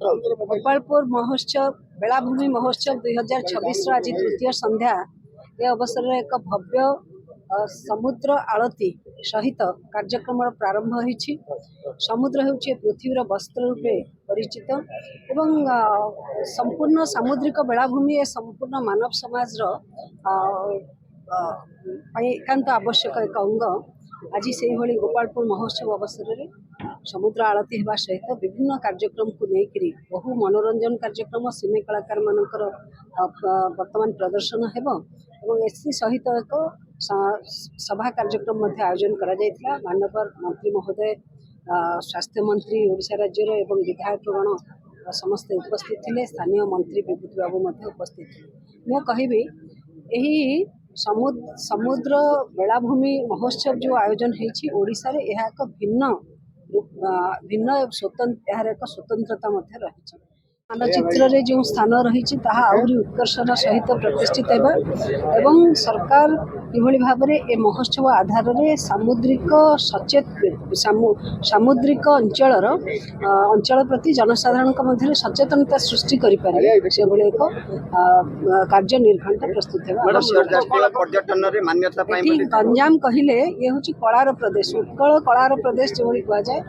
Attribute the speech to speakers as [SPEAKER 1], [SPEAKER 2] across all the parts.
[SPEAKER 1] गोपालपुर महोत्सव बेलाभूमि महोत्सव 2026 आज तृतीय संध्या ए अवसर में एक भव्य समुद्र आलती सहित कार्यक्रम प्रारंभ होईछि। समुद्र होउछि पृथ्वीर वस्त्र रूपे परिचित एवं संपूर्ण सामुद्रिक बेलाभूमि ए संपूर्ण मानव समाज एकांत आवश्यक एक अंग। आज से गोपालपुर महोत्सव अवसर में समुद्र आलती होगा सहित विभिन्न कार्यक्रम को लेकर बहु मनोरंजन कार्यक्रम सिने कलाकार मानकर वर्तमान प्रदर्शन हेबो एवं एससी सहित एक सभा कार्यक्रम आयोजन करा जायतिला। माननीय मंत्री महोदय स्वास्थ्य मंत्री ओडिशा राज्यर एवं विधायकगण समस्त उपस्थित थे। स्थानीय मंत्री विभूति बाबू उपस्थित थे। मु कहबी यही समुद्र बेलाभूमि महोत्सव जो आयोजन होईछि ओडिशा रे यह एक भिन्न स्वतंत्र यार एक स्वतंत्रता रही। मानचित्र रे जो स्थान रही आहरी उत्कर्षर सहित प्रतिष्ठित होगा एवं सरकार किभली भाव में ए महोत्सव आधार में सामुद्रिक सचेत सामुद्रिक अंचल प्रति जनसाधारण मध्य सचेतनता सृष्टि करें से एक कार्य निर्घंट प्रस्तुत गंजाम कहले ये हूँ कलार प्रदेश उत्कल कलार प्रदेश जो कहुए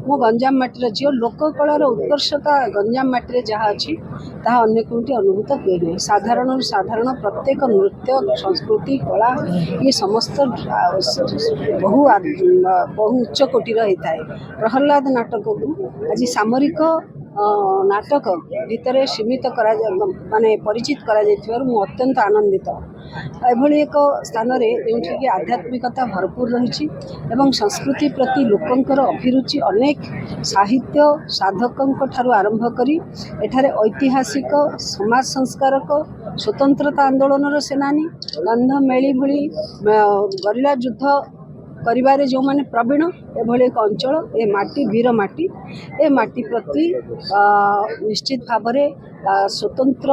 [SPEAKER 1] मो गंजाम माटीर झील लोक कलार उत्कर्षता गंजाम माटी जहाँ अच्छी ताहा अन्य कोटी अनुभूत हुए नहीं। साधारण साधारण प्रत्येक नृत्य संस्कृति कला ये समस्त बहु उच्च कोटीर होता है। प्रहलाद नाटक को आज सामरिक नाटक भितर सीमित करा माने परिचित करा जायतिबारु मु अत्यंत आनंदित। एभली एक स्थान रे जेउठी आध्यात्मिकता भरपूर रही एवं संस्कृति प्रति लोकंकर अभिरुचि अनेक साहित्य साधकों ठारू आरंभ करी एठारे ऐतिहासिक समाज संस्कारक स्वतंत्रता आंदोलन सेनानी गंधमेली भली गरिला युद्ध करिबारे जो माने प्रवीण एभली एक अंचल ए माटी वीर माटी ए माटी प्रति निश्चित भाव में स्वतंत्र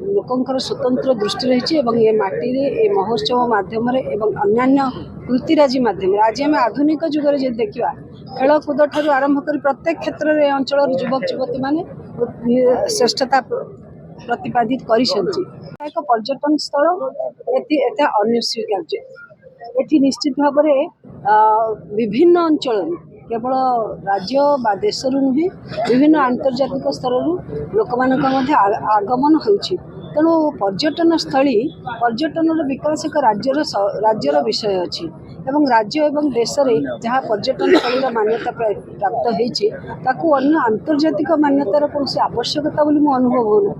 [SPEAKER 1] लोकंकर स्वतंत्र दृष्टि रही एवं ये माटी रे ए महोत्सव माध्यम एवं अन्यान्य कृतिराजी माध्यम आज आम आधुनिक जुगर जे देखा खेलकूद ठारू आरंभ कर प्रत्येक क्षेत्र में अंचल युवक युवती माने श्रेष्ठता प्रतिपादित कर एक पर्यटन स्थल एता अनस्वीकार्य। एटी निश्चित भाव में विभिन्न अंचल केवल राज्य बा देश नुहे विभिन्न आंतर्जातिक स्तर लोक आगमन होउछि। तेणु पर्यटन स्थली पर्यटन विकास एक राज्यर विषय अच्छी एवं राज्य एवं देश में जहाँ पर्यटन स्थल मान्यता प्राप्त होती अन्य आंतर्जातिक मान्यतार कौन आवश्यकता बोली मु अनुभव होना।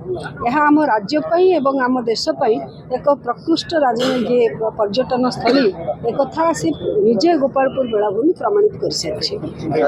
[SPEAKER 1] यह आम राज्यपाई एवं आम देशपाई एक प्रकृष्ट पर्यटन स्थली एक सी निजे गोपालपुर बेलाभूमि प्रमाणित कर सारी।